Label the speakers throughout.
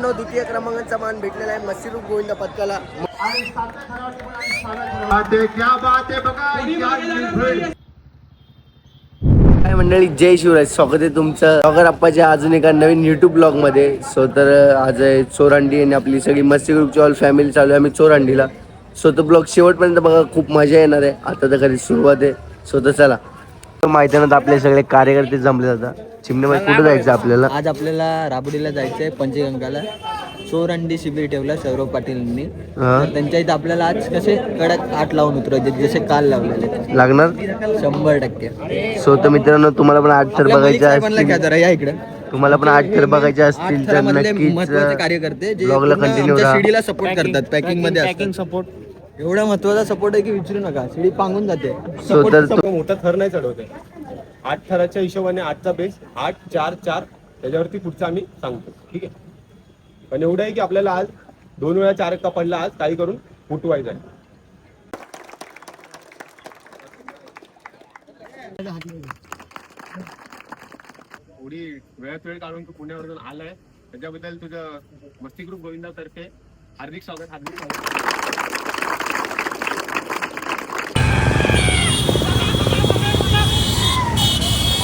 Speaker 1: द्वितीय क्रमांकाचा मान भेटलेला आहे मस्तीरूप गोविंद पथकाला. काय मंडळी, जय शिवराज. स्वागत आहे तुमचं स्वागत आप्पाच्या अजून एका नवीन युट्यूब ब्लॉग मध्ये. सो तर आज आहे चोरांडी आणि आपली सगळी मस्ती ग्रुपची ऑल फॅमिली चालू आहे आम्ही चोरांडीला. सो तो ब्लॉग शेवटपर्यंत बघा, खूप मजा येणार आहे. आता तर खरी सुरुवात आहे. सो तर चला. मैदानात आपले सगळे कार्यकर्ते जमले जातात. चिमणीमध्ये कुठं जायचं आपल्याला?
Speaker 2: आज आपल्याला राबडीला जायचंय पंचगंगाला. चोरंडी शिबिर ठेवला सौरव पाटीलनी. त्यांच्या इथं आपल्याला आज कसे कडक 8 लावून उतरायचे, जसे काल लावलेले
Speaker 1: लागणार
Speaker 2: 100%.
Speaker 1: सो तर मित्रांनो, तुम्हाला पण 8 थर बघायचे असतील,
Speaker 2: जरा या इकडे.
Speaker 1: तुम्हाला पण 8 थर बघायचे असतील तर नक्कीच
Speaker 2: महत्त्वाचे कार्यकर्ते जे
Speaker 1: ब्लॉगला कंटिन्यू राहा.
Speaker 2: शिडीला सपोर्ट करतात, पॅकिंग मध्ये पॅकिंग सपोर्ट. एवढा महत्त्वाचा सपोर्ट आहे की विचारू नका, शिडी पांगून जाते.
Speaker 1: सो तर
Speaker 3: मोठा थर नाही चढवते. 8 थराच्या हिशोबाने आजचा बेस 8 4 4 त्याच्यावरती पुढचा आम्ही सांगतो. ठीक आहे. पण एवढं आहे की आपल्याला आज 2 वेळा 4 का पडला, आज काही करून फुटवायचं आहे. एवढी वेळात वेळ काढून तू पुण्यावरून आलाय त्याच्याबद्दल तुझं मस्ती ग्रुप गोविंदातर्फे हार्दिक स्वागत. हार्दिक स्वागत.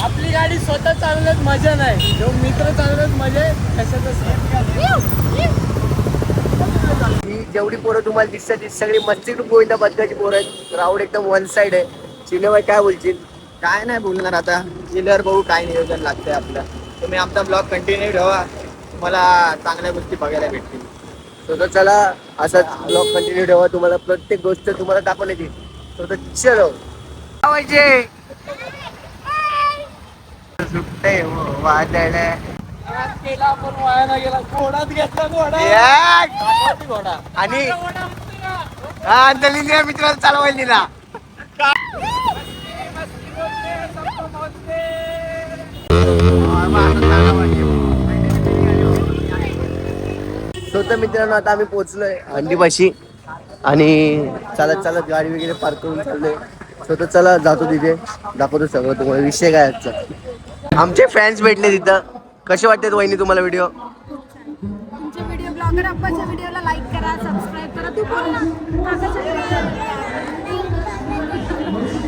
Speaker 2: आपली गाडी स्वतः चालवण्यात मजा नाही, जो मित्र चालवण्यात मजा आहे कशातच नाही.
Speaker 1: ही जेवढी पोरं तुम्हाला दिसतात ती सगळी मस्ती ग्रुप गोविंदा पथकाची पोरं आहेत. राऊंड एकदम वन साइड आहे. चिन्हबाई काय बोलतील?
Speaker 2: काय नाही बोलणार आता, गेल्यावर बघू काय नियोजन लागतंय आपलं. तुम्ही आमचा ब्लॉग कंटिन्यू ठेवा, तुम्हाला चांगल्या गोष्टी बघायला भेटतील.
Speaker 1: सो तर चला, असाच ब्लॉग कंटिन्यू ठेवा. तुम्हाला प्रत्येक गोष्ट तुम्हाला दाखवण्यात येईल. सो तर चलो पाहिजे सुट्टे वादळ
Speaker 2: केला आपण वाया ना गेला. घोडाच घेतला, घोडा
Speaker 1: आणि अंजलीने मित्राला चालवायला दिला. सो तर मित्रांनो, आता आम्ही पोहोचलोय अंडीपाशी आणि चालत चालत गाडी वगैरे पार्क करून चाललोय. सो तर चला, जातो तिथे, दाखवतो सगळं तुम्हाला. विषय काय आजचा, आमचे फॅन्स भेटले तिथं. कसे वाटतात वहिनी तुम्हाला व्हिडिओ?
Speaker 4: तुमचे व्हिडिओ ब्लॉगर अप्पाच्या व्हिडिओला लाईक करा, सबस्क्राईब करा. तू बोल ना.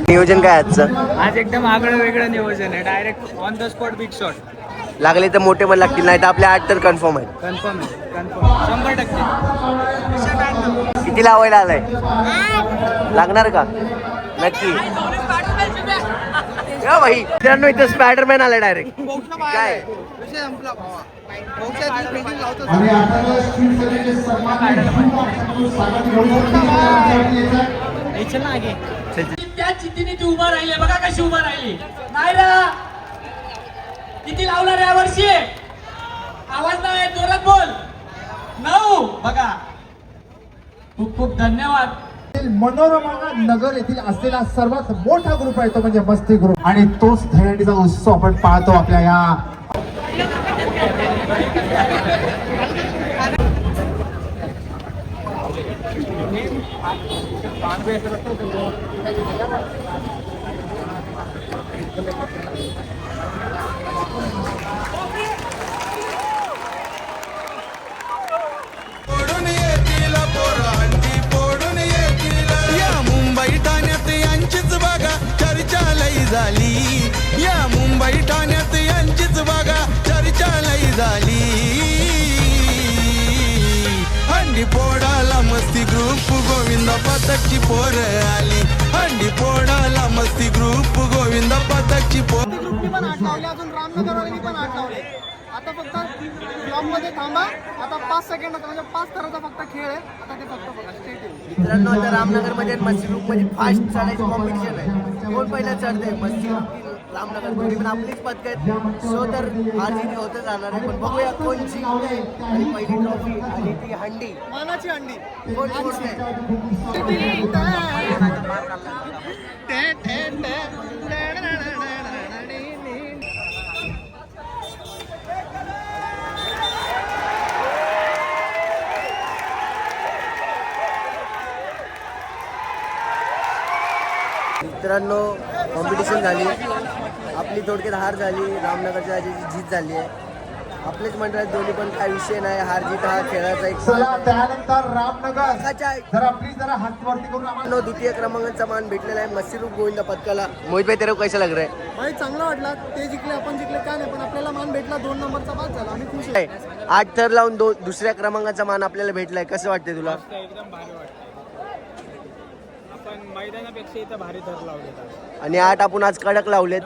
Speaker 1: नियोजन काय आजचं?
Speaker 2: आज एकदम आगळं वेगळं नियोजन आहे. Direct on the spot big shot.
Speaker 1: लागले तर मोठे पण लागतील, नाही तर आपल्या 8 तर कन्फर्म आहे.
Speaker 2: कन्फर्म आहे, कन्फर्म 100%.
Speaker 1: किती लावायला आलाय? लागणार का? नक्की या भाई. मित्रांनो, इथं स्पायडरमॅन आलाय डायरेक्ट. काय
Speaker 5: त्या चित्तीने ती उभा राहिली बघा, कशी उभा राहिली. नाहीला किती लावणार या वर्षी? आवाज नाही, जोरात बोल. 9 बघा. खूप खूप धन्यवाद.
Speaker 6: मनोरमा नगर येथील असलेला सर्वात मोठा ग्रुप आहे तो म्हणजे मस्ती ग्रुप, आणि तोच दहीहंडीचा उत्सव आपण पाहतो आपल्या या
Speaker 7: मुंबई ठाण्यात यांचीच बघा चर्चा लई झाली. या मुंबई ठाण्यात यांचीच बघा चर्चा लई झाली. हंडी पोडाला मस्ती ग्रुप गोविंद पथकची पोर आली. हंडी पोडाला मस्ती ग्रुप गोविंद पथकची पोर.
Speaker 8: ग्रुपनी पण आठ लावले, अजून रामनगरवाल्यांनी पण आठ लावले. आता फक्त ब्लॉक मध्ये थांबा. आता 5 सेकंदाचा म्हणजे 5 थराचा फक्त खेळ आहे. आता ते फक्त बघा स्ट्रेट आहे.
Speaker 1: मित्रांनो, आता रामनगर मध्ये मस्ती ग्रुप मध्ये फास्ट चढायचं कॉम्पिटिशन आहे. कोण पहिला चढते, मस्ती ग्रुप की रामनगर? दोन्ही पण आपलीच पथक आहेत. सो तर हार जिथे होतं जाणार आहे, पण बघूया कोण जिंकते. आणि पहिली ट्रॉफी आणि ती हंडी,
Speaker 8: मानाची हंडी
Speaker 1: कोण जिंकते? मित्रांनो, कॉम्पिटिशन झाली. आपली थोडक्यात हार झाली, रामनगरच्या आजीची जीत झाली आहे. आपलेच मंडळात दोन्ही पण काय विषय नाही, हार जीत हा खेळाचा एक
Speaker 6: चला त्यानंतर रामनगर
Speaker 1: लाखाच्या
Speaker 6: जरा प्लीज जरा हात वरती करून आम्हाला
Speaker 1: द्वितीय क्रमांकाचा मान भेटलेला आहे मस्तीरूप गोविंद पथकाला. मोहित भाई तेरे को कैसा लग रहा है?
Speaker 8: भाई चांगला वाटला, ते जिंकले आपण जिंकले काय नाही, पण आपल्याला मान भेटला 2 नंबरचा बाद झाला, आम्ही खुश आहे.
Speaker 1: 8 थर लावून दुसऱ्या क्रमांकाचा मान आपल्याला भेटलाय. कसं वाटतंय तुला?
Speaker 2: एकदम भारी वाटतं. आपण मैदानापेक्षा इथं भारी थर लावले
Speaker 1: आणि 8 आपण आज कडक लावलेत.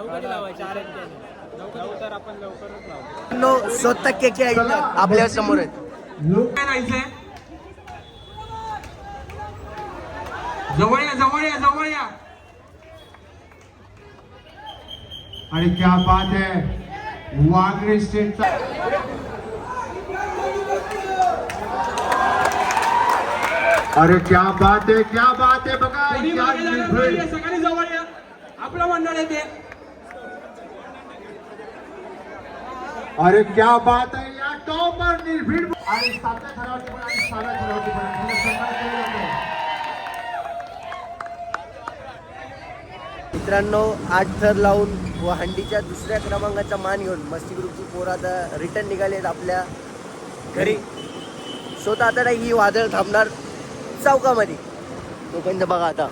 Speaker 2: तर आपण लवकरच लावतो.
Speaker 1: नो स्वतः के आपल्या समोर आहेत.
Speaker 5: जवळ या जवळ या जवळ या.
Speaker 6: आणि क्या बात आहे वागरे स्टेटचा अरे क्या बात आहे बघा क्या निर्भय.
Speaker 5: सगळी जवळ या, आपलं मंडळ येते.
Speaker 6: अरे क्या बात आहे या टॉपर निर्भीड आणि 7व्या थरावरती पण आणि 6व्या थरावरती पण त्यांना सन्मान केला जातो.
Speaker 1: मित्रांनो 8 थर लावून व हंडीच्या दुसऱ्या क्रमांकाचा मान घेऊन मस्ती ग्रुपची पोरं आता रिटर्न निघालेत आपल्या घरी. स्वतः आता नाही ही वादळ थांबणार चौकामध्ये. तोपर्यंत बघा आता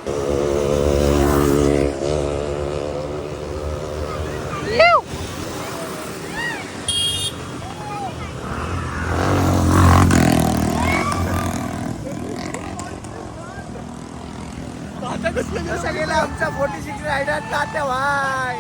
Speaker 1: कसं गेला आमचा 46 रायडर तात्या भाई.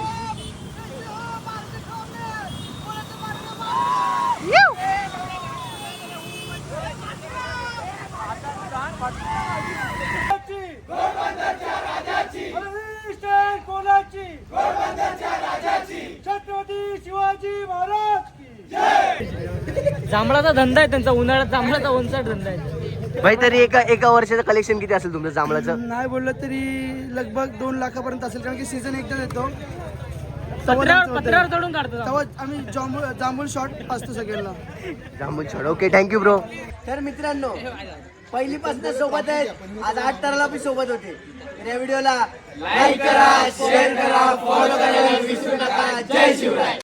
Speaker 2: जांभळाचा धंदा आहे त्यांचा, उन्हाळ्यात जांभळाचा ओनसाट धंदा आहे.
Speaker 1: भाई तरी एका वर्षाचं कलेक्शन किती असेल तुमचं जांभळाचं?
Speaker 8: नाही बोललं तरी लगभग 2 लाखापर्यंत असेल, कारण की सीझन एकदा येतो
Speaker 2: पत्र्यावर चढून काढतो.
Speaker 8: तेव्हा आम्ही जांभूळ शॉट असतो सगळ्यांना.
Speaker 1: जांभूळ छड. Okay thank you bro. तर मित्रांनो पहिलीपासून सोबत आहेत, आज 8 थराला बी सोबत होते. तर या व्हिडिओला लाईक करा, शेअर करा, फॉलो करायला विसरू नका. जय शिवराय.